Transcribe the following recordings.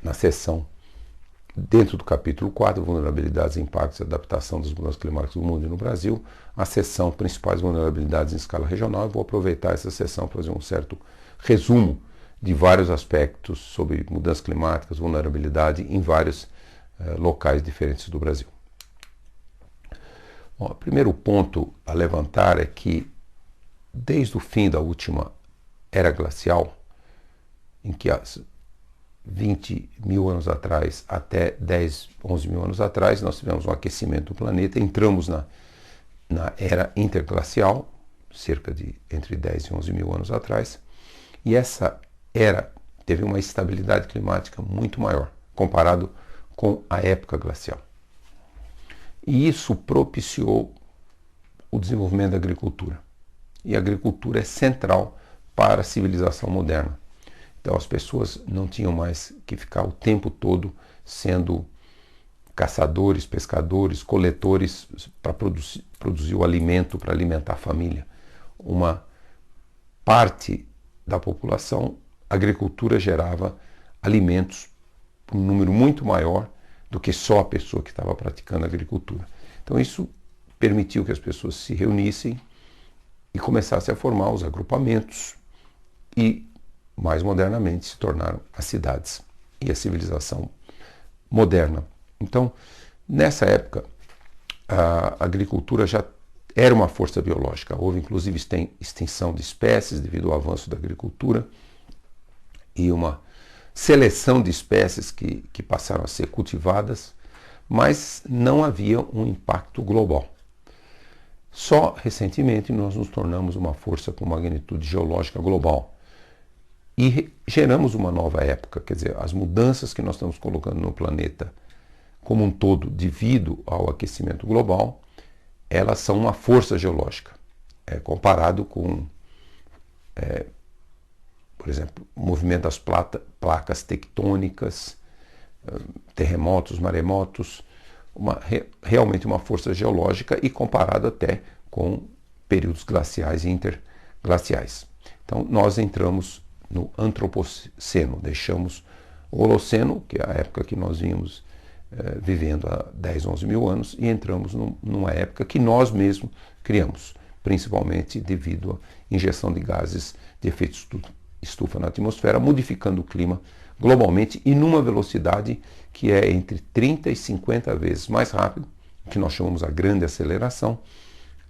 na seção, dentro do capítulo 4, Vulnerabilidades, Impactos e Adaptação das Mudanças Climáticas do Mundo e no Brasil, a seção Principais Vulnerabilidades em Escala Regional. Eu vou aproveitar essa seção para fazer um certo resumo de vários aspectos sobre mudanças climáticas, vulnerabilidade em vários locais diferentes do Brasil. Bom, o primeiro ponto a levantar é que, desde o fim da última era glacial, em que 20 mil anos atrás até 10, 11 mil anos atrás, nós tivemos um aquecimento do planeta, entramos na era interglacial, cerca de entre 10 e 11 mil anos atrás, e essa era teve uma estabilidade climática muito maior, comparado com a época glacial. E isso propiciou o desenvolvimento da agricultura. E a agricultura é central para a civilização moderna. Então as pessoas não tinham mais que ficar o tempo todo sendo caçadores, pescadores, coletores para produzir o alimento, para alimentar a família. Uma parte da população, a agricultura gerava alimentos por um número muito maior do que só a pessoa que estava praticando a agricultura. Então isso permitiu que as pessoas se reunissem e começassem a formar os agrupamentos e, mais modernamente, se tornaram as cidades e a civilização moderna. Então, nessa época, a agricultura já era uma força biológica. Houve, inclusive, extinção de espécies devido ao avanço da agricultura e uma seleção de espécies que passaram a ser cultivadas, mas não havia um impacto global. Só recentemente nós nos tornamos uma força com magnitude geológica global e geramos uma nova época, quer dizer, as mudanças que nós estamos colocando no planeta como um todo devido ao aquecimento global, elas são uma força geológica, comparado com, por exemplo, o movimento das placas tectônicas, terremotos, maremotos, realmente uma força geológica e comparado até com períodos glaciais e interglaciais. Então nós entramos no antropoceno, deixamos o Holoceno, que é a época que nós vínhamos vivendo há 10, 11 mil anos, e entramos numa época que nós mesmos criamos, principalmente devido à injeção de gases de efeito estufa na atmosfera, modificando o clima globalmente e numa velocidade que é entre 30 e 50 vezes mais rápido, que nós chamamos a grande aceleração,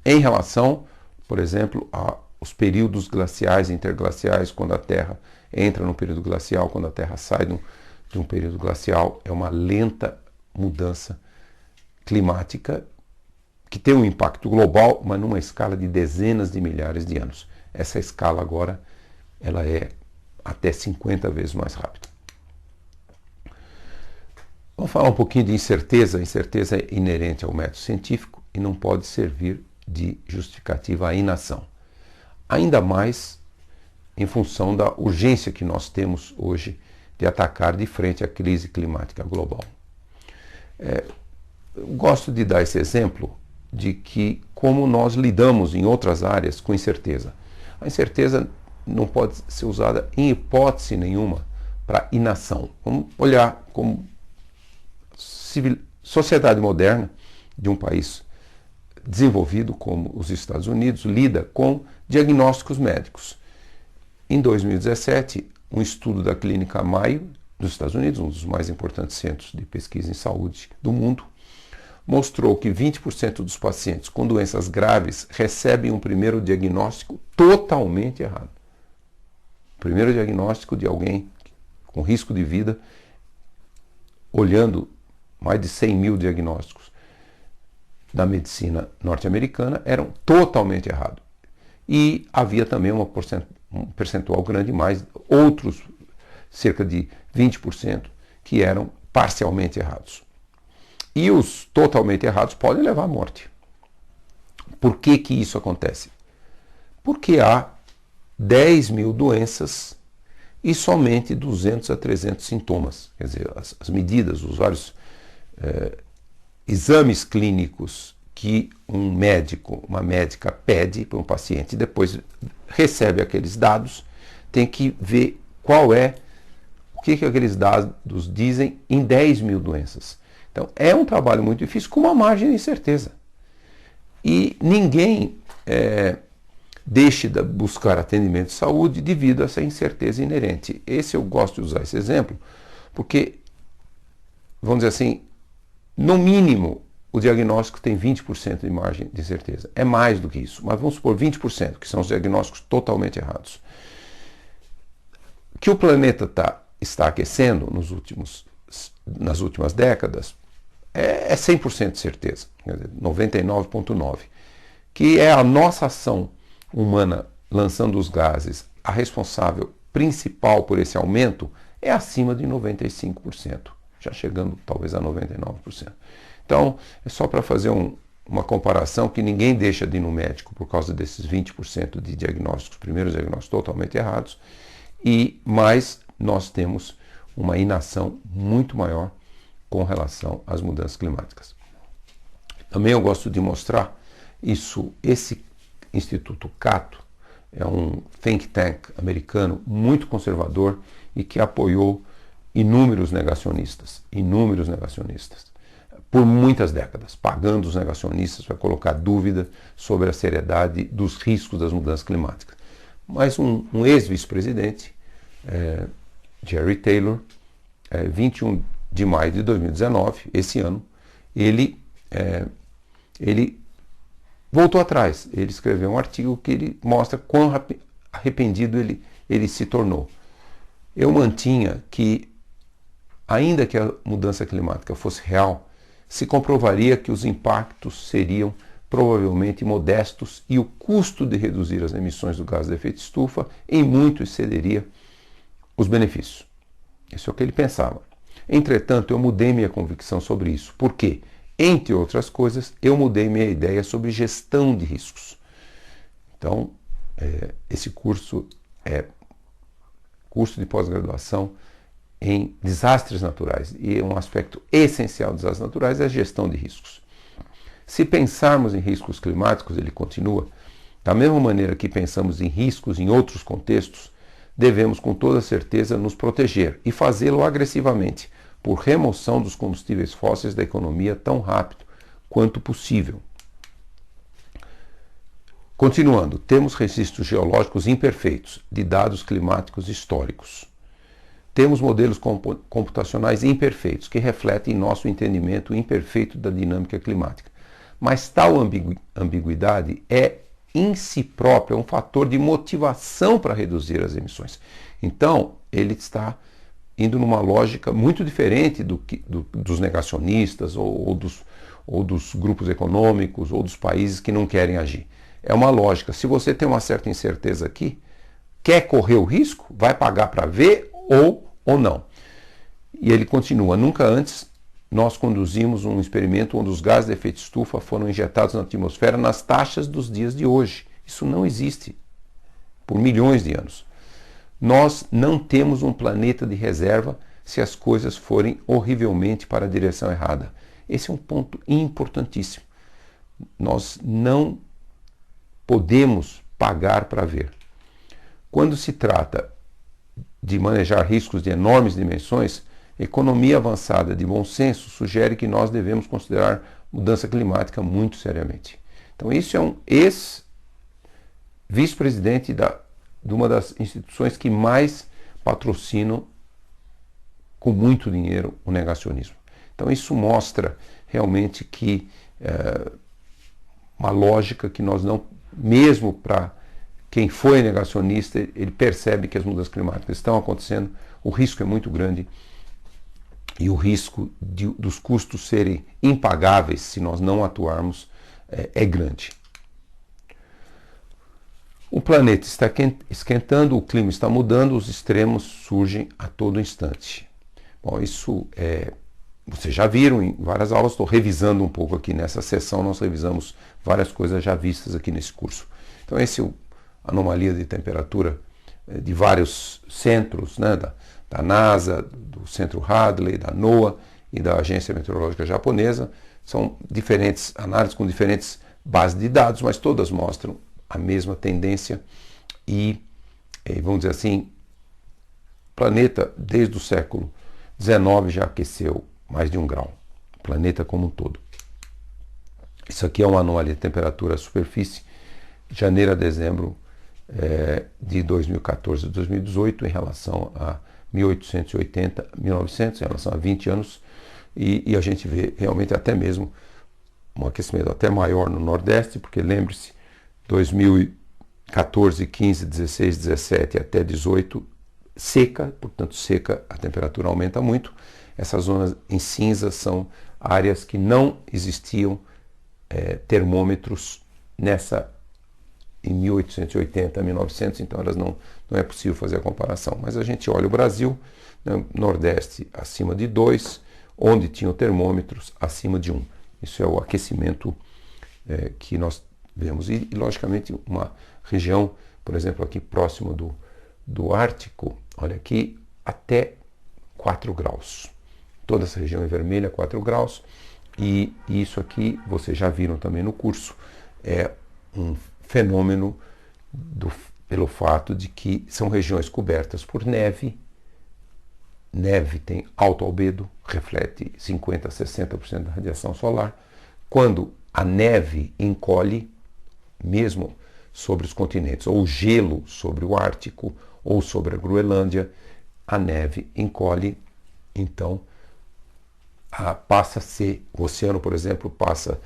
em relação, por exemplo, aos períodos glaciais e interglaciais, quando a Terra entra no período glacial, quando a Terra sai de um período glacial. É uma lenta mudança climática que tem um impacto global, mas numa escala de dezenas de milhares de anos. Essa escala agora ela é até 50 vezes mais rápida. Vamos falar um pouquinho de incerteza. A incerteza é inerente ao método científico e não pode servir de justificativa à inação. Ainda mais em função da urgência que nós temos hoje de atacar de frente à crise climática global. Eu gosto de dar esse exemplo de que como nós lidamos em outras áreas com incerteza. A incerteza não pode ser usada em hipótese nenhuma para inação. Vamos olhar como sociedade moderna de um país desenvolvido como os Estados Unidos lida com diagnósticos médicos. Em 2017, um estudo da Clínica Mayo dos Estados Unidos, um dos mais importantes centros de pesquisa em saúde do mundo, mostrou que 20% dos pacientes com doenças graves recebem um primeiro diagnóstico totalmente errado. O primeiro diagnóstico de alguém com risco de vida, olhando mais de 100 mil diagnósticos da medicina norte-americana, eram totalmente errados. E havia também um percentual grande mais, outros cerca de 20%, que eram parcialmente errados. E os totalmente errados podem levar à morte. Por que que isso acontece? Porque há 10 mil doenças e somente 200 a 300 sintomas. Quer dizer, as medidas, os vários exames clínicos que um médico, uma médica pede para um paciente e depois recebe aqueles dados, tem que ver qual é o que aqueles dados dizem em 10 mil doenças. Então, é um trabalho muito difícil, com uma margem de incerteza. E ninguém deixe de buscar atendimento de saúde devido a essa incerteza inerente. Eu gosto de usar esse exemplo, porque, vamos dizer assim, no mínimo, o diagnóstico tem 20% de margem de incerteza. É mais do que isso, mas vamos supor 20%, que são os diagnósticos totalmente errados. Que o planeta está aquecendo nas últimas décadas é 100% de certeza, 99,9%. Que é a nossa ação humana lançando os gases, a responsável principal por esse aumento, é acima de 95%, já chegando talvez a 99%. Então, é só para fazer uma comparação que ninguém deixa de ir no médico por causa desses 20% de diagnósticos, primeiros diagnósticos totalmente errados, mas nós temos uma inação muito maior com relação às mudanças climáticas. Também eu gosto de mostrar esse Instituto Cato é um think tank americano muito conservador e que apoiou inúmeros negacionistas, por muitas décadas, pagando os negacionistas para colocar dúvida sobre a seriedade dos riscos das mudanças climáticas. Mas um ex-vice-presidente, Jerry Taylor, 21 de maio de 2019, esse ano, ele voltou atrás. Ele escreveu um artigo que ele mostra quão arrependido ele se tornou. Eu mantinha que, ainda que a mudança climática fosse real, se comprovaria que os impactos seriam provavelmente modestos e o custo de reduzir as emissões do gás de efeito estufa em muito excederia os benefícios. Isso é o que ele pensava. Entretanto, eu mudei minha convicção sobre isso. Por quê? Entre outras coisas, eu mudei minha ideia sobre gestão de riscos. Então, esse curso é curso de pós-graduação em desastres naturais. E um aspecto essencial dos desastres naturais é a gestão de riscos. Se pensarmos em riscos climáticos, ele continua, da mesma maneira que pensamos em riscos em outros contextos, devemos com toda certeza nos proteger e fazê-lo agressivamente, por remoção dos combustíveis fósseis da economia tão rápido quanto possível. Continuando, temos registros geológicos imperfeitos de dados climáticos históricos. Temos modelos computacionais imperfeitos que refletem nosso entendimento imperfeito da dinâmica climática. Mas tal ambiguidade é em si própria um fator de motivação para reduzir as emissões. Então, ele está indo numa lógica muito diferente dos negacionistas ou dos grupos econômicos ou dos países que não querem agir. É uma lógica. Se você tem uma certa incerteza aqui, quer correr o risco, vai pagar para ver ou não. E ele continua, nunca antes nós conduzimos um experimento onde os gases de efeito estufa foram injetados na atmosfera nas taxas dos dias de hoje. Isso não existe por milhões de anos. Nós não temos um planeta de reserva se as coisas forem horrivelmente para a direção errada. Esse é um ponto importantíssimo. Nós não podemos pagar para ver. Quando se trata de manejar riscos de enormes dimensões, economia avançada de bom senso sugere que nós devemos considerar mudança climática muito seriamente. Então, isso é um ex-vice-presidente de uma das instituições que mais patrocinam com muito dinheiro o negacionismo. Então, isso mostra realmente que uma lógica que nós não, mesmo para quem foi negacionista, ele percebe que as mudanças climáticas estão acontecendo, o risco é muito grande e o risco dos custos serem impagáveis se nós não atuarmos é grande. O planeta está esquentando, o clima está mudando, os extremos surgem a todo instante. Bom, isso vocês já viram em várias aulas, estou revisando um pouco aqui nessa sessão, nós revisamos várias coisas já vistas aqui nesse curso. Então, esse é a anomalia de temperatura de vários centros, né, da NASA, do Centro Hadley, da NOAA e da Agência Meteorológica Japonesa. São diferentes análises com diferentes bases de dados, mas todas mostram a mesma tendência e, vamos dizer assim, planeta, desde o século XIX, já aqueceu mais de 1 grau. O planeta como um todo. Isso aqui é uma anomalia de temperatura à superfície, janeiro a dezembro de 2014 a 2018, em relação a 1880, 1900, em relação a 20 anos, e a gente vê realmente até mesmo um aquecimento até maior no Nordeste, porque lembre-se, 2014, 15, 16, 17 até 18, seca, portanto seca, a temperatura aumenta muito. Essas zonas em cinza são áreas que não existiam termômetros em 1880, 1900, então elas não é possível fazer a comparação. Mas a gente olha o Brasil, né, Nordeste acima de 2, onde tinham termômetros acima de 1. Isso é o aquecimento que nós vemos. E, logicamente, uma região, por exemplo, aqui próximo do Ártico, olha aqui, até 4 graus. Toda essa região é vermelha, 4 graus. E isso aqui, vocês já viram também no curso, é um fenômeno pelo fato de que são regiões cobertas por neve. Neve tem alto albedo, reflete 50% a 60% da radiação solar. Quando a neve encolhe, mesmo sobre os continentes, ou o gelo sobre o Ártico, ou sobre a Groenlândia, a neve encolhe, então passa a ser, o oceano, por exemplo, passa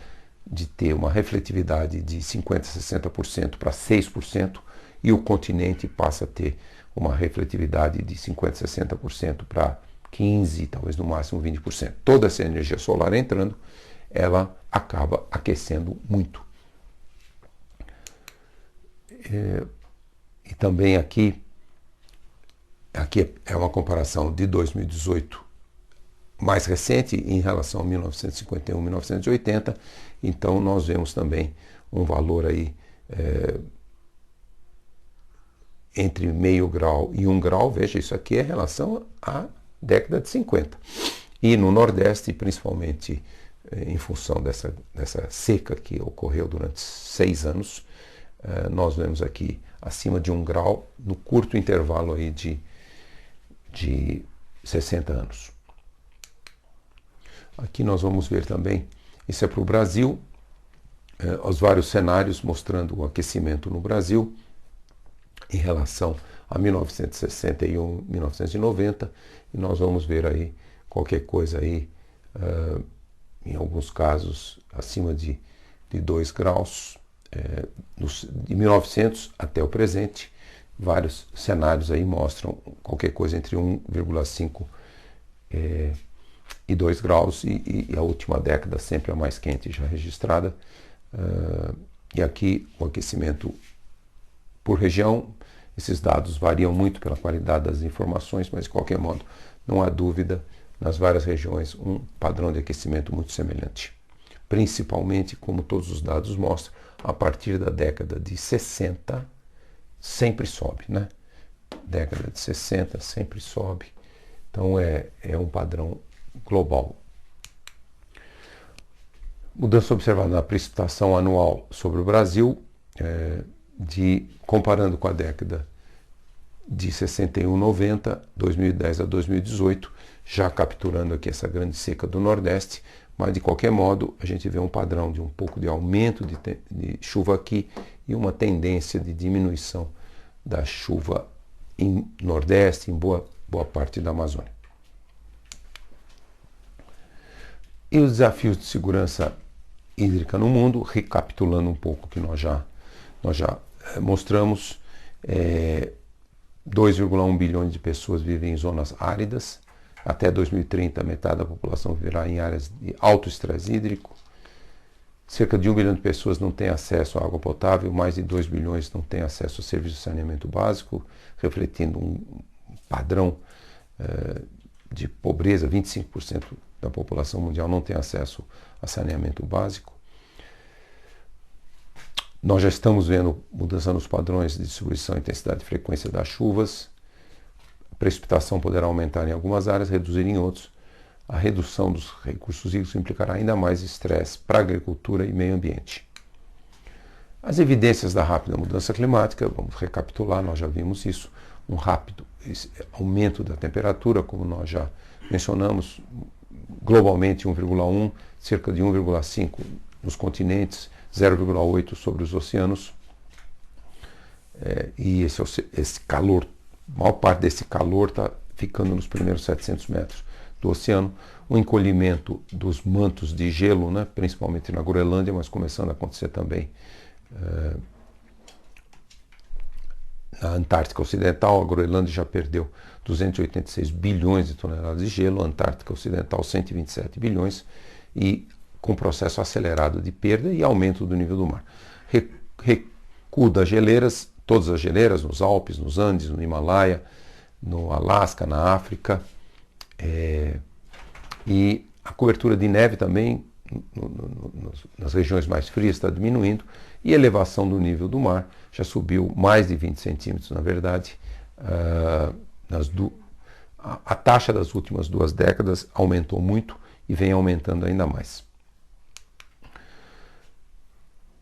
de ter uma refletividade de 50% a 60% para 6%, e o continente passa a ter uma refletividade de 50% a 60% para 15%, talvez no máximo 20%. Toda essa energia solar entrando, ela acaba aquecendo muito. E também aqui é uma comparação de 2018 mais recente em relação a 1951, 1980, então nós vemos também um valor aí entre meio grau e 1 grau. Veja, isso aqui é em relação à década de 50. E no Nordeste, principalmente em função dessa seca que ocorreu durante 6 anos, nós vemos aqui acima de 1 grau no curto intervalo aí de 60 anos. Aqui nós vamos ver também, isso é para o Brasil, os vários cenários mostrando o aquecimento no Brasil em relação a 1961, 1990, e nós vamos ver aí qualquer coisa aí, em alguns casos acima de 2 graus, de 1900 até o presente. Vários cenários aí mostram qualquer coisa entre 1,5 e 2 graus, e a última década sempre a mais quente já registrada. E aqui o aquecimento por região, esses dados variam muito pela qualidade das informações, mas de qualquer modo não há dúvida, nas várias regiões, um padrão de aquecimento muito semelhante. Principalmente, como todos os dados mostram, a partir da década de 60 sempre sobe, né? Década de 60 sempre sobe. Então é um padrão global. Mudança observada na precipitação anual sobre o Brasil, comparando com a década de 61, 90, 2010 a 2018, já capturando aqui essa grande seca do Nordeste, mas de qualquer modo a gente vê um padrão de um pouco de aumento de chuva aqui e uma tendência de diminuição da chuva em Nordeste, em boa parte da Amazônia. E os desafios de segurança hídrica no mundo, recapitulando um pouco o que nós já mostramos, 2,1 bilhões de pessoas vivem em zonas áridas. Até 2030, metade da população viverá em áreas de alto estresse hídrico. Cerca de 1 bilhão de pessoas não têm acesso à água potável, mais de 2 bilhões não têm acesso a serviços de saneamento básico, refletindo um padrão de pobreza. 25% da população mundial não tem acesso a saneamento básico. Nós já estamos vendo mudança nos padrões de distribuição, intensidade e frequência das chuvas. A precipitação poderá aumentar em algumas áreas, reduzir em outras. A redução dos recursos hídricos implicará ainda mais estresse para a agricultura e meio ambiente. As evidências da rápida mudança climática, vamos recapitular, nós já vimos isso. Um rápido esse aumento da temperatura, como nós já mencionamos, globalmente 1,1, cerca de 1,5 nos continentes, 0,8 sobre os oceanos. E esse calor, a maior parte desse calor está ficando nos primeiros 700 metros do oceano. O encolhimento dos mantos de gelo, né, principalmente na Groenlândia, mas começando a acontecer também na Antártica Ocidental. A Groenlândia já perdeu 286 bilhões de toneladas de gelo, a Antártica Ocidental 127 bilhões, e com processo acelerado de perda e aumento do nível do mar. Recuo das geleiras, todas as geleiras, nos Alpes, nos Andes, no Himalaia, no Alasca, na África, e a cobertura de neve também nas regiões mais frias está diminuindo, e a elevação do nível do mar já subiu mais de 20 centímetros, na verdade. A taxa das últimas 2 décadas aumentou muito e vem aumentando ainda mais.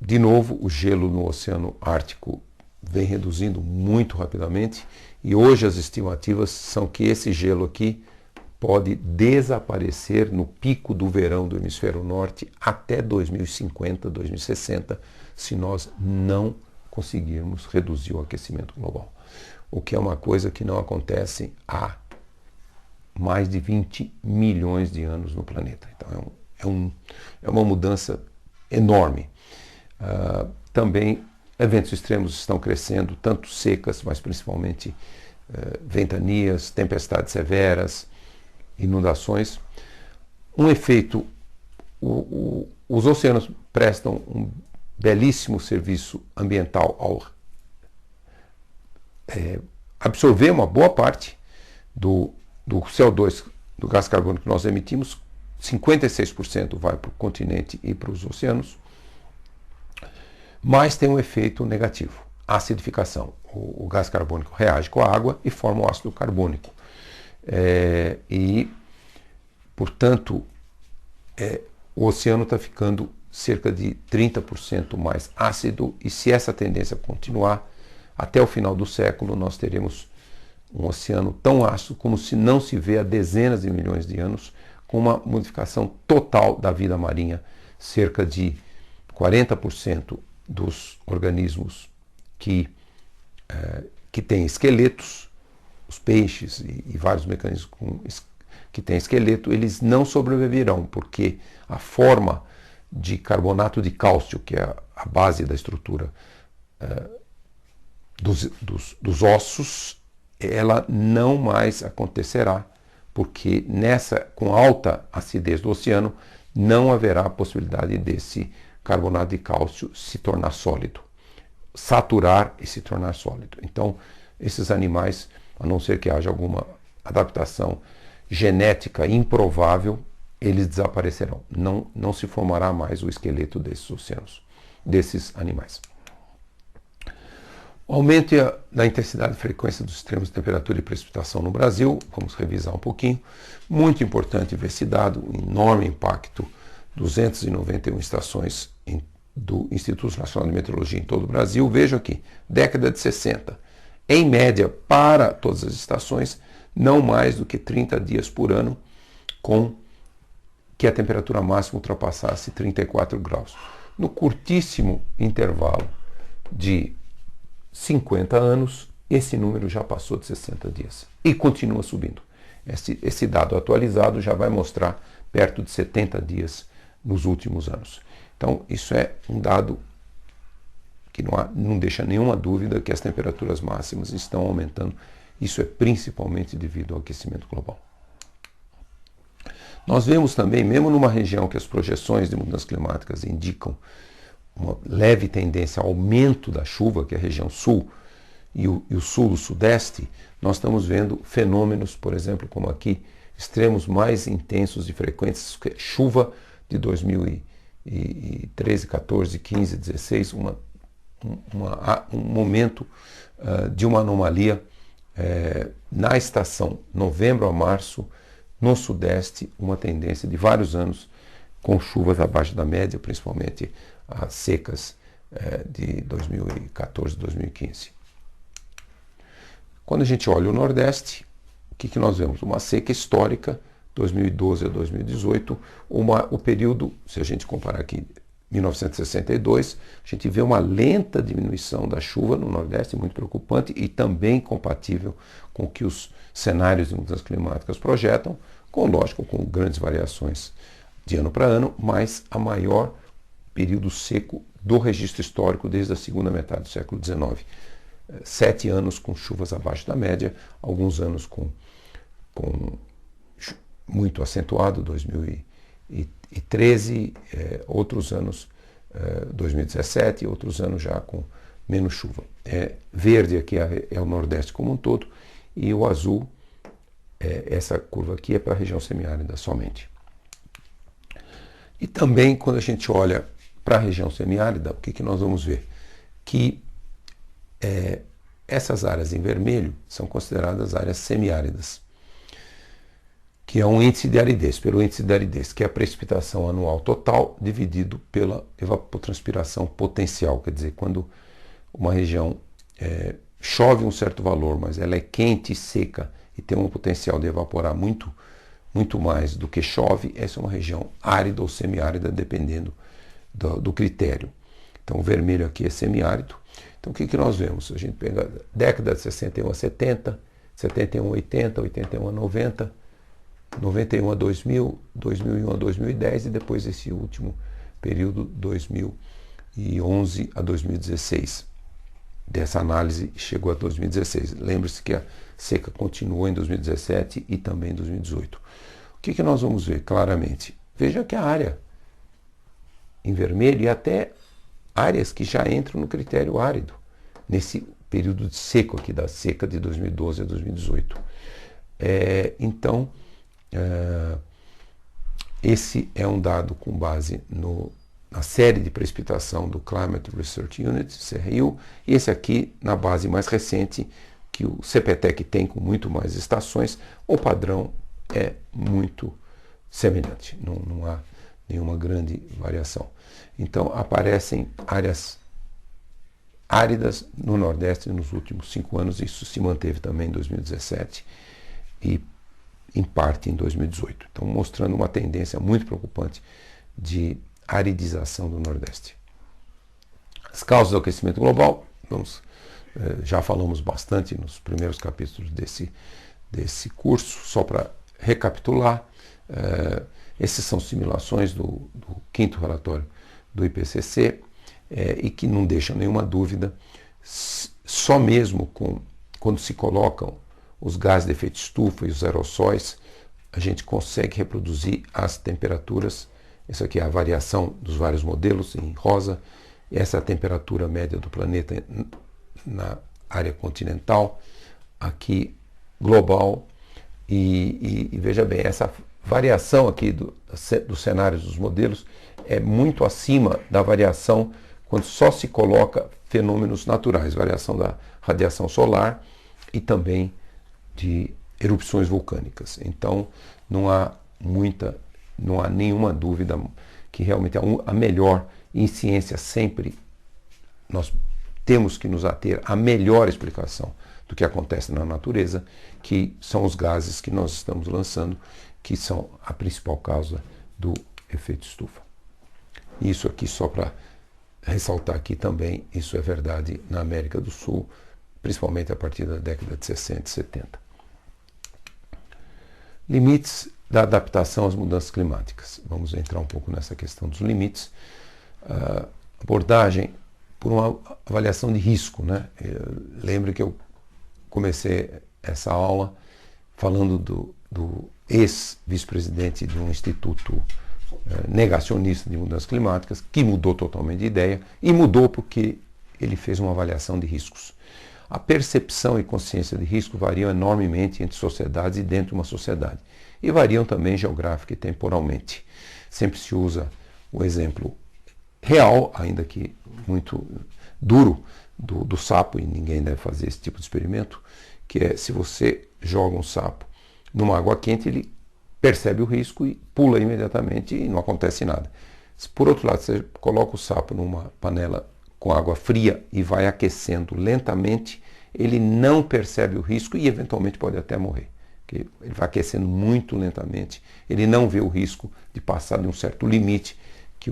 De novo, o gelo no Oceano Ártico vem reduzindo muito rapidamente, e hoje as estimativas são que esse gelo aqui pode desaparecer no pico do verão do hemisfério norte até 2050, 2060, se nós não conseguirmos reduzir o aquecimento global. O que é uma coisa que não acontece há mais de 20 milhões de anos no planeta. Então é uma mudança enorme. Também eventos extremos estão crescendo, tanto secas, mas principalmente ventanias, tempestades severas, inundações. Um efeito, os oceanos prestam um belíssimo serviço ambiental ao absorver uma boa parte do CO2, do gás carbônico que nós emitimos. 56% vai para o continente e para os oceanos, mas tem um efeito negativo, a acidificação. O gás carbônico reage com a água e forma o ácido carbônico. Portanto, o oceano está ficando cerca de 30% mais ácido, e se essa tendência continuar, até o final do século nós teremos um oceano tão ácido como se não se vê há dezenas de milhões de anos, com uma modificação total da vida marinha. Cerca de 40% dos organismos que têm esqueletos, os peixes e vários mecanismos que têm esqueleto, eles não sobreviverão, porque a forma de carbonato de cálcio, que é a base da estrutura dos ossos, ela não mais acontecerá, porque com alta acidez do oceano não haverá a possibilidade desse carbonato de cálcio se tornar sólido, saturar e se tornar sólido. Então, esses animais, a não ser que haja alguma adaptação genética improvável, eles desaparecerão. Não se formará mais o esqueleto desses oceanos, desses animais. O aumento da intensidade e frequência dos extremos de temperatura e precipitação no Brasil, vamos revisar um pouquinho. Muito importante ver esse dado, enorme impacto, 291 estações do Instituto Nacional de Meteorologia em todo o Brasil. Veja aqui, década de 60, em média, para todas as estações, não mais do que 30 dias por ano com que a temperatura máxima ultrapassasse 34 graus. No curtíssimo intervalo de 50 anos, esse número já passou de 60 dias e continua subindo. Esse dado atualizado já vai mostrar perto de 70 dias nos últimos anos. Então, isso é um dado que não deixa nenhuma dúvida que as temperaturas máximas estão aumentando. Isso é principalmente devido ao aquecimento global. Nós vemos também, mesmo numa região que as projeções de mudanças climáticas indicam uma leve tendência ao aumento da chuva, que é a região sul e o sul, o sudeste, nós estamos vendo fenômenos, por exemplo, como aqui, extremos mais intensos e frequentes, chuva de 2013, 14, 15, 16, um momento de uma anomalia na estação novembro a março, no sudeste, uma tendência de vários anos com chuvas abaixo da média, principalmente as secas de 2014 e 2015. Quando a gente olha o Nordeste, o que nós vemos? Uma seca histórica, 2012 a 2018, o período, se a gente comparar aqui 1962, a gente vê uma lenta diminuição da chuva no Nordeste, muito preocupante e também compatível com o que os cenários de mudanças climáticas projetam, lógico, com grandes variações de ano para ano, mas a maior período seco do registro histórico desde a segunda metade do século XIX. 7 anos com chuvas abaixo da média, alguns anos com muito acentuado, 2013, outros anos, 2017, outros anos já com menos chuva. Verde aqui é o Nordeste como um todo, e o azul, essa curva aqui, é para a região semiárida somente. E também, quando a gente olha para a região semiárida, o que nós vamos ver? Que essas áreas em vermelho são consideradas áreas semiáridas, que é um índice de aridez, pelo índice de aridez, que é a precipitação anual total dividido pela evapotranspiração potencial. Quer dizer, quando uma região chove um certo valor, mas ela é quente e seca e tem um potencial de evaporar muito mais do que chove, essa é uma região árida ou semiárida, dependendo do critério. Então, o vermelho aqui é semiárido. Então, o que nós vemos? A gente pega a década de 61 a 70, 71 a 80, 81 a 90, 91 a 2000, 2001 a 2010 e depois esse último período, 2011 a 2016. Dessa análise chegou a 2016. Lembre-se que a seca continuou em 2017 e também em 2018. O que nós vamos ver claramente? Veja que a área em vermelho e até áreas que já entram no critério árido, nesse período de seco aqui, da seca de 2012 a 2018. Esse é um dado com base na série de precipitação do Climate Research Unit, CRU, e esse aqui na base mais recente, que o CPTEC tem com muito mais estações. O padrão é muito semelhante, não há nenhuma grande variação. Então, aparecem áreas áridas no Nordeste nos últimos 5 anos, isso se manteve também em 2017 e em parte em 2018. Então, mostrando uma tendência muito preocupante de aridização do Nordeste. As causas do aquecimento global, já falamos bastante nos primeiros capítulos desse curso, só para recapitular, essas são simulações do 5º relatório do IPCC, e que não deixam nenhuma dúvida, só mesmo quando se colocam os gases de efeito estufa e os aerossóis, a gente consegue reproduzir as temperaturas. Essa aqui é a variação dos vários modelos em rosa, essa é a temperatura média do planeta na área continental, aqui global, e veja bem, essa variação aqui dos cenários dos modelos é muito acima da variação quando só se coloca fenômenos naturais, variação da radiação solar e também de erupções vulcânicas. Então, não há nenhuma dúvida que realmente a melhor, em ciência sempre nós temos que nos ater à melhor explicação do que acontece na natureza, que são os gases que nós estamos lançando, que são a principal causa do efeito estufa. Isso aqui só para ressaltar aqui também, isso é verdade na América do Sul, principalmente a partir da década de 60 e 70. Limites da adaptação às mudanças climáticas. Vamos entrar um pouco nessa questão dos limites. Abordagem por uma avaliação de risco, né? Lembre que eu comecei essa aula falando do ex-vice-presidente de um instituto negacionista de mudanças climáticas, que mudou totalmente de ideia, e mudou porque ele fez uma avaliação de riscos. A percepção e consciência de risco variam enormemente entre sociedades e dentro de uma sociedade, e variam também geográfica e temporalmente. Sempre se usa o exemplo real, ainda que muito duro, do sapo, e ninguém deve fazer esse tipo de experimento, que é: se você joga um sapo numa água quente, ele percebe o risco e pula imediatamente e não acontece nada. Se por outro lado você coloca o sapo numa panela com água fria e vai aquecendo lentamente, ele não percebe o risco e eventualmente pode até morrer. Porque ele vai aquecendo muito lentamente, ele não vê o risco de passar de um certo limite que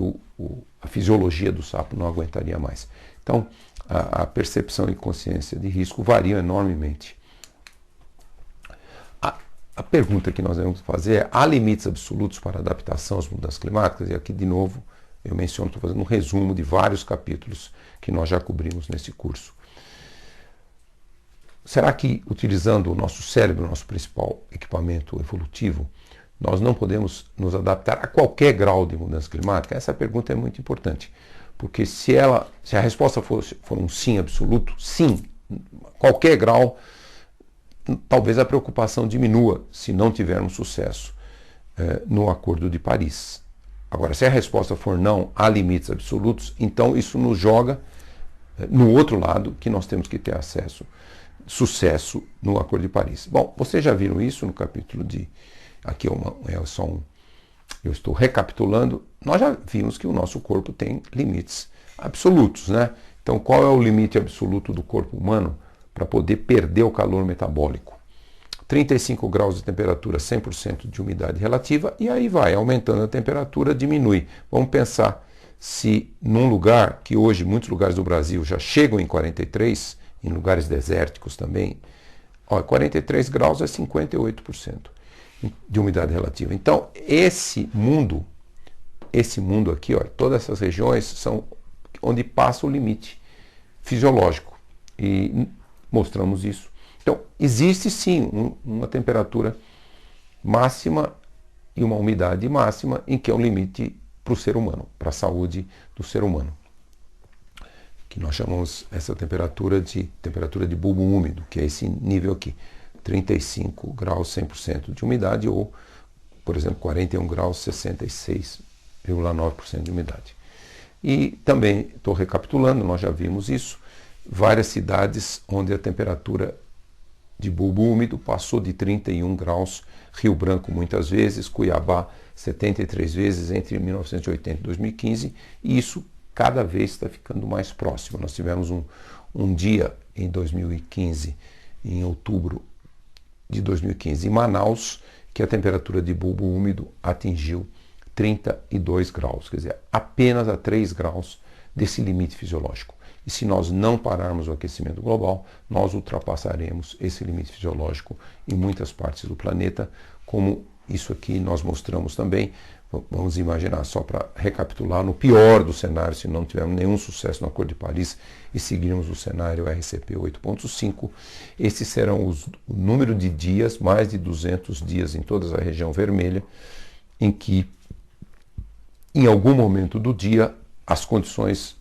a fisiologia do sapo não aguentaria mais. Então, a percepção e consciência de risco variam enormemente. A pergunta que nós devemos fazer é: há limites absolutos para a adaptação às mudanças climáticas? E aqui, de novo, eu menciono, estou fazendo um resumo de vários capítulos que nós já cobrimos nesse curso. Será que, utilizando o nosso cérebro, o nosso principal equipamento evolutivo, nós não podemos nos adaptar a qualquer grau de mudança climática? Essa pergunta é muito importante, porque se a resposta for um sim absoluto, sim, qualquer grau, talvez a preocupação diminua se não tivermos sucesso no Acordo de Paris. Agora, se a resposta for não, há limites absolutos, então isso nos joga no outro lado, que nós temos que ter sucesso no Acordo de Paris. Bom, vocês já viram isso no capítulo aqui eu estou recapitulando. Nós já vimos que o nosso corpo tem limites absolutos, né? Então, qual é o limite absoluto do corpo humano para poder perder o calor metabólico? 35 graus de temperatura, 100% de umidade relativa, e aí vai, aumentando a temperatura, diminui. Vamos pensar se num lugar, que hoje muitos lugares do Brasil já chegam em 43, em lugares desérticos também, 43 graus é 58% de umidade relativa. Então, esse mundo aqui, todas essas regiões são onde passa o limite fisiológico. E mostramos isso. Então, existe sim uma temperatura máxima e uma umidade máxima em que é um limite para o ser humano, para a saúde do ser humano. Que nós chamamos essa temperatura de bulbo úmido, que é esse nível aqui, 35 graus, 100% de umidade, ou, por exemplo, 41 graus, 66,9% de umidade. E também, estou recapitulando, nós já vimos isso, várias cidades onde a temperatura de bulbo úmido passou de 31 graus, Rio Branco muitas vezes, Cuiabá 73 vezes entre 1980 e 2015, e isso cada vez está ficando mais próximo. Nós tivemos um dia em 2015, em outubro de 2015, em Manaus, que a temperatura de bulbo úmido atingiu 32 graus, quer dizer, apenas a 3 graus desse limite fisiológico. E se nós não pararmos o aquecimento global, nós ultrapassaremos esse limite fisiológico em muitas partes do planeta, como isso aqui nós mostramos também. Vamos imaginar, só para recapitular, no pior dos cenários, se não tivermos nenhum sucesso no Acordo de Paris e seguirmos o cenário RCP 8.5, esses serão o número de dias, mais de 200 dias em toda a região vermelha, em que, em algum momento do dia, as condições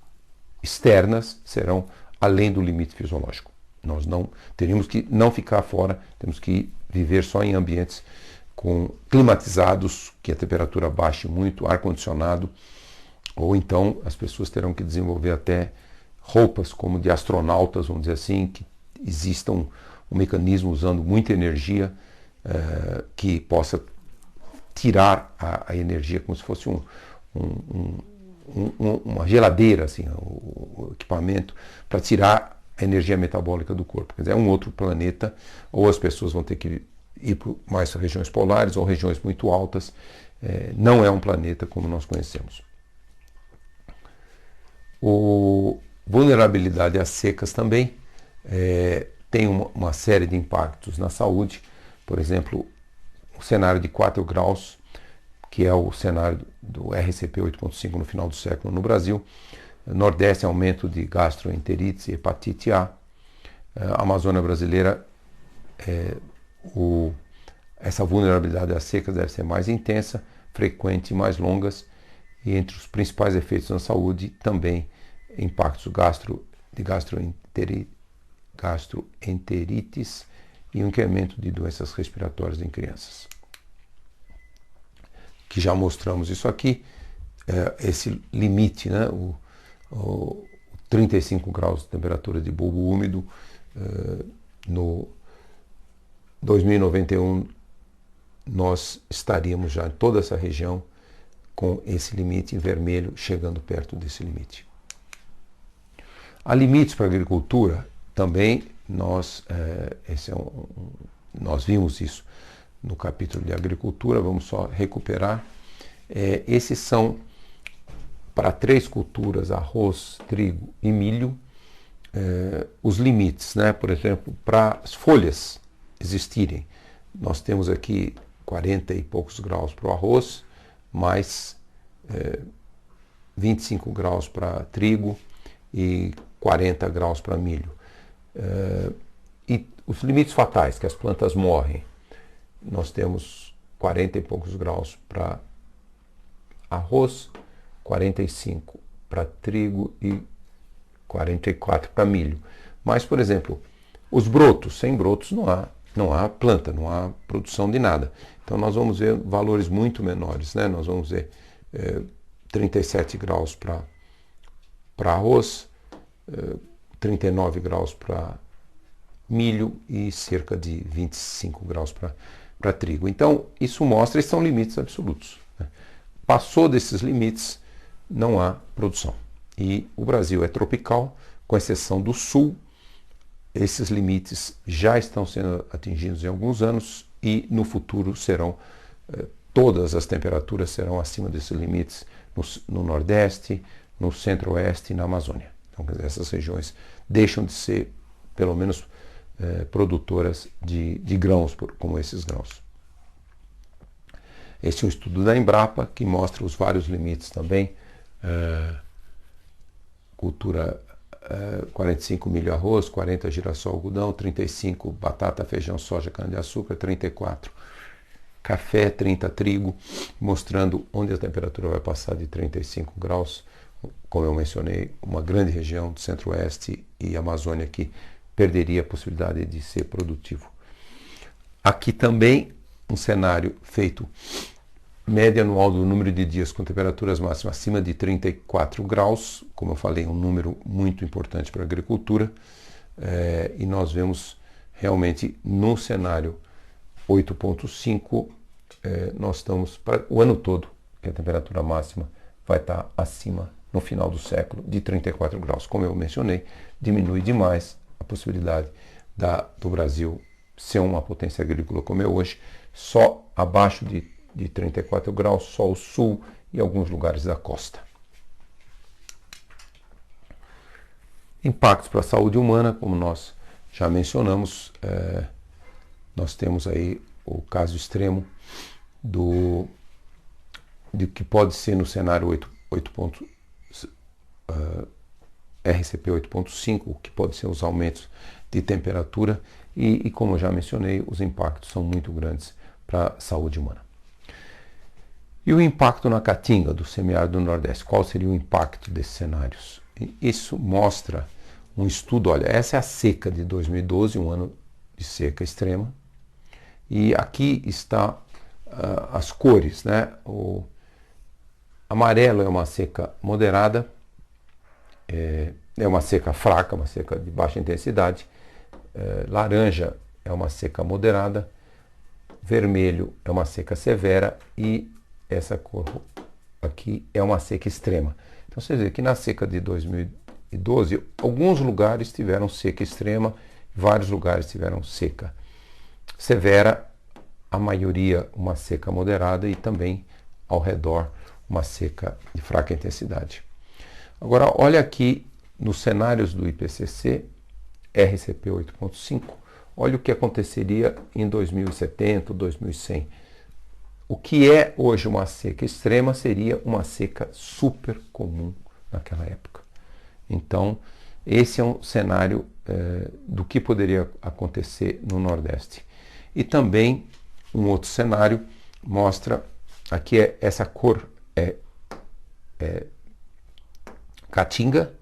externas serão além do limite fisiológico. Nós não teríamos que não ficar fora, temos que viver só em ambientes climatizados, que a temperatura baixe muito, ar-condicionado, ou então as pessoas terão que desenvolver até roupas como de astronautas, vamos dizer assim, que exista um mecanismo usando muita energia que possa tirar a energia como se fosse uma geladeira, assim, o equipamento para tirar a energia metabólica do corpo. Quer dizer, é um outro planeta, ou as pessoas vão ter que ir para mais regiões polares ou regiões muito altas. Não é um planeta como nós conhecemos. Vulnerabilidade às secas também tem uma série de impactos na saúde. Por exemplo, o cenário de 4 graus, que é o cenário do RCP 8.5 no final do século no Brasil. Nordeste, aumento de gastroenterites e hepatite A. A Amazônia brasileira, essa vulnerabilidade às secas deve ser mais intensa, frequente e mais longas. E entre os principais efeitos na saúde, também impactos de gastroenterites e um incremento de doenças respiratórias em crianças. Que já mostramos isso aqui, esse limite, né? O 35 graus de temperatura de bulbo úmido, no 2091 nós estaríamos já em toda essa região com esse limite em vermelho, chegando perto desse limite. Há limites para a agricultura também nós vimos isso no capítulo de agricultura, vamos só recuperar. Esses são, para 3 culturas, arroz, trigo e milho, os limites, né? Por exemplo, para as folhas existirem, nós temos aqui 40 e poucos graus para o arroz, mais 25 graus para trigo e 40 graus para milho. E os limites fatais, que as plantas morrem, nós temos 40 e poucos graus para arroz, 45 para trigo e 44 para milho. Mas, por exemplo, os brotos, sem brotos não há planta, não há produção de nada. Então nós vamos ver valores muito menores, né? Nós vamos ver 37 graus para arroz, 39 graus para milho e cerca de 25 graus para trigo. Então isso mostra que são limites absolutos, né? Passou desses limites, não há produção. E o Brasil é tropical, com exceção do sul. Esses limites já estão sendo atingidos em alguns anos e no futuro todas as temperaturas serão acima desses limites no Nordeste, no Centro-Oeste e na Amazônia. Então, quer dizer, essas regiões deixam de ser, pelo menos, produtoras de grãos, como esses grãos. Este é um estudo da Embrapa que mostra os vários limites também. Cultura 45 milho arroz, 40 girassol algodão, 35 batata, feijão, soja, cana-de-açúcar, 34 café, 30 trigo, mostrando onde a temperatura vai passar de 35 graus. Como eu mencionei, uma grande região do Centro-Oeste e Amazônia que perderia a possibilidade de ser produtivo. Aqui também um cenário feito média anual do número de dias com temperaturas máximas acima de 34 graus, como eu falei, um número muito importante para a agricultura, e nós vemos realmente no cenário 8.5, nós estamos para o ano todo, que a temperatura máxima vai estar acima, no final do século, de 34 graus. Como eu mencionei, diminui demais a possibilidade do Brasil ser uma potência agrícola como é hoje, só abaixo de 34 graus, só o sul e alguns lugares da costa. Impactos para a saúde humana, como nós já mencionamos, nós temos aí o caso extremo de que pode ser no cenário RCP 8.5, que pode ser os aumentos de temperatura e como eu já mencionei, os impactos são muito grandes para a saúde humana. E o impacto na caatinga do semiárido do Nordeste? Qual seria o impacto desses cenários? Isso mostra um estudo, olha, essa é a seca de 2012, um ano de seca extrema, e aqui está as cores, né? O amarelo é uma seca moderada, é uma seca fraca, uma seca de baixa intensidade, laranja é uma seca moderada, vermelho é uma seca severa e essa cor aqui é uma seca extrema. Então você vê que na seca de 2012, alguns lugares tiveram seca extrema, vários lugares tiveram seca severa, a maioria uma seca moderada e também ao redor uma seca de fraca intensidade. Agora olha aqui nos cenários do IPCC, RCP 8.5, olha o que aconteceria em 2070, 2100. O que é hoje uma seca extrema seria uma seca super comum naquela época. Então, esse é um cenário do que poderia acontecer no Nordeste. E também um outro cenário mostra, aqui essa cor é caatinga,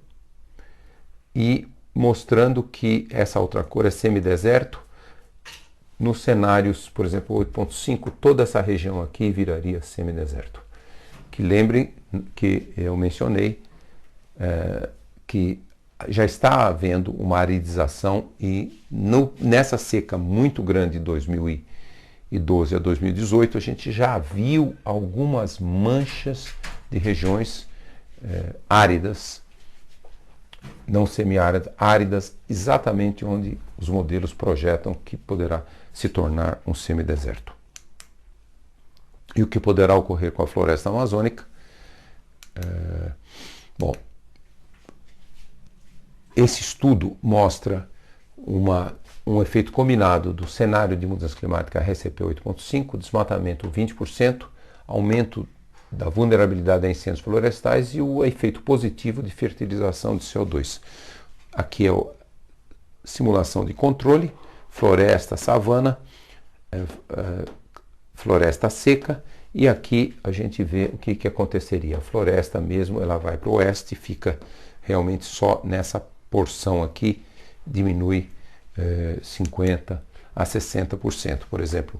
e mostrando que essa outra cor é semideserto. Nos cenários, por exemplo, 8.5, toda essa região aqui viraria semideserto. Que lembrem que eu mencionei que já está havendo uma aridização e nessa seca muito grande de 2012 a 2018, a gente já viu algumas manchas de regiões áridas não semiáridas, exatamente onde os modelos projetam que poderá se tornar um semideserto. E o que poderá ocorrer com a floresta amazônica? Bom, esse estudo mostra um efeito combinado do cenário de mudança climática RCP 8.5, desmatamento 20%, aumento da vulnerabilidade a incêndios florestais e o efeito positivo de fertilização de CO2. Aqui é a simulação de controle, floresta, savana, floresta seca, e aqui a gente vê o que aconteceria. A floresta mesmo, ela vai para o oeste, fica realmente só nessa porção aqui, diminui 50% a 60%. Por exemplo,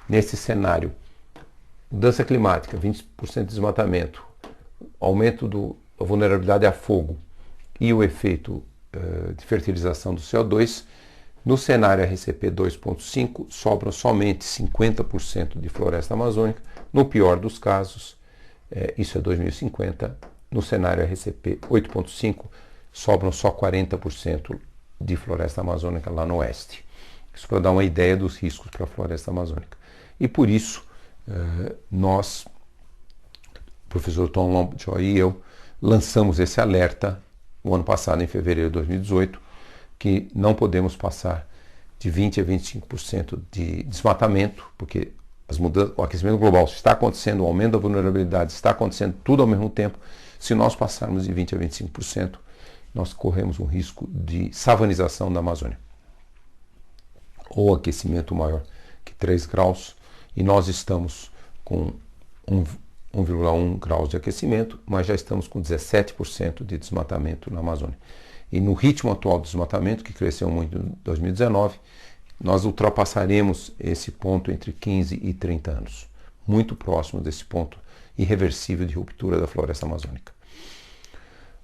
nesse cenário, mudança climática, 20% de desmatamento, aumento da vulnerabilidade a fogo e o efeito de fertilização do CO2, no cenário RCP 2.5 sobram somente 50% de floresta amazônica. No pior dos casos, isso é 2050, no cenário RCP 8.5 sobram só 40% de floresta amazônica lá no oeste. Isso para dar uma ideia dos riscos para a floresta amazônica. E por isso, nós, o professor Tom Lovejoy e eu, lançamos esse alerta o ano passado, em fevereiro de 2018, que não podemos passar de 20% a 25% de desmatamento, porque o aquecimento global está acontecendo, o aumento da vulnerabilidade está acontecendo tudo ao mesmo tempo. Se nós passarmos de 20% a 25%, nós corremos um risco de savanização da Amazônia, ou aquecimento maior que 3 graus, e nós estamos com 1,1 graus de aquecimento, mas já estamos com 17% de desmatamento na Amazônia. E no ritmo atual do desmatamento, que cresceu muito em 2019, nós ultrapassaremos esse ponto entre 15 e 30 anos, muito próximo desse ponto irreversível de ruptura da floresta amazônica.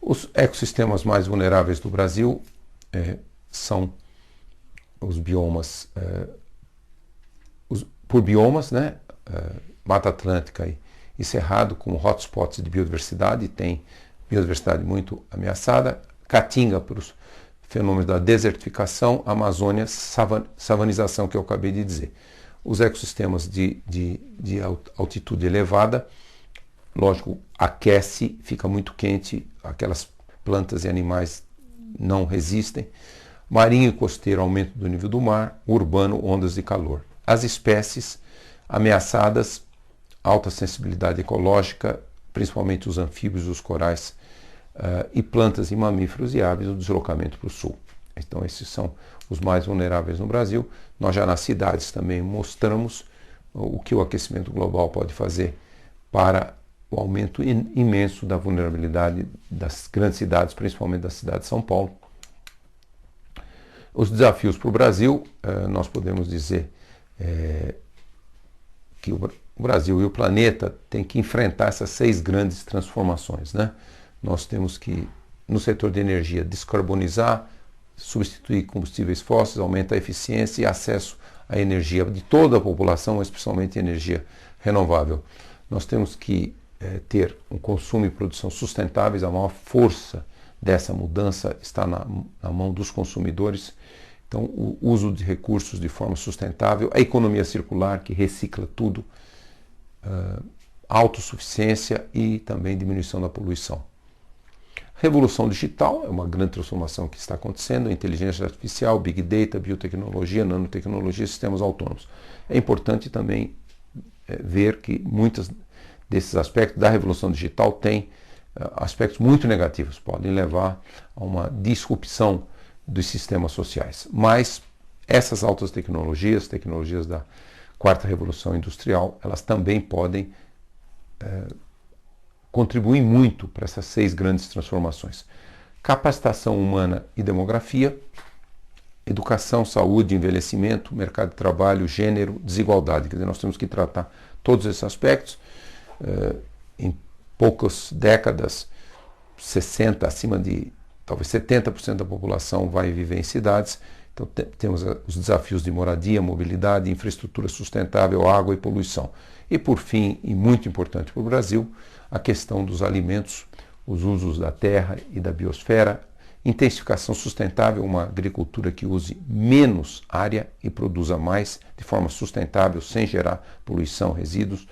Os ecossistemas mais vulneráveis do Brasil são os biomas, por biomas, né? Mata Atlântica e Cerrado como hotspots de biodiversidade, tem biodiversidade muito ameaçada. Caatinga para os fenômenos da desertificação, Amazônia, savanização, que eu acabei de dizer. Os ecossistemas de altitude elevada, lógico, aquece, fica muito quente, aquelas plantas e animais não resistem. Marinho e costeiro, aumento do nível do mar. Urbano, ondas de calor. As espécies ameaçadas, alta sensibilidade ecológica, principalmente os anfíbios e os corais, e plantas e mamíferos e aves, o deslocamento para o sul. Então esses são os mais vulneráveis no Brasil. Nós já nas cidades também mostramos o que o aquecimento global pode fazer para o aumento imenso da vulnerabilidade das grandes cidades, principalmente da cidade de São Paulo. Os desafios para o Brasil, nós podemos dizer que o Brasil e o planeta têm que enfrentar essas 6 grandes transformações, né? Nós temos que, no setor de energia, descarbonizar, substituir combustíveis fósseis, aumentar a eficiência e acesso à energia de toda a população, especialmente energia renovável. Nós temos que ter um consumo e produção sustentáveis. A maior força dessa mudança está na mão dos consumidores. Então, o uso de recursos de forma sustentável, a economia circular, que recicla tudo, autossuficiência e também diminuição da poluição. Revolução digital é uma grande transformação que está acontecendo, inteligência artificial, big data, biotecnologia, nanotecnologia, sistemas autônomos. É importante também ver que muitos desses aspectos da revolução digital têm aspectos muito negativos, podem levar a uma disrupção dos sistemas sociais. Mas essas altas tecnologias, tecnologias da quarta revolução industrial, elas também podem contribuem muito para essas 6 grandes transformações. Capacitação humana e demografia, educação, saúde, envelhecimento, mercado de trabalho, gênero, desigualdade. Quer dizer, nós temos que tratar todos esses aspectos. Em poucas décadas, 60%, acima de talvez 70% da população vai viver em cidades. Então temos os desafios de moradia, mobilidade, infraestrutura sustentável, água e poluição. E por fim, e muito importante para o Brasil, a questão dos alimentos, os usos da terra e da biosfera Intensificação sustentável, uma agricultura que use menos área e produza mais de forma sustentável, sem gerar poluição, resíduos.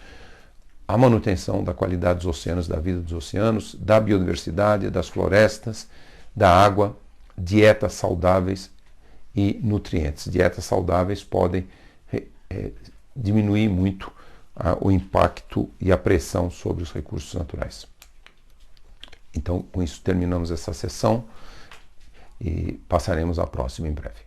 A manutenção da qualidade dos oceanos, da vida dos oceanos, da biodiversidade, das florestas, da água, dietas saudáveis e nutrientes. Dietas saudáveis podem diminuir muito o impacto e a pressão sobre os recursos naturais. Então, com isso terminamos essa sessão e passaremos à próxima em breve.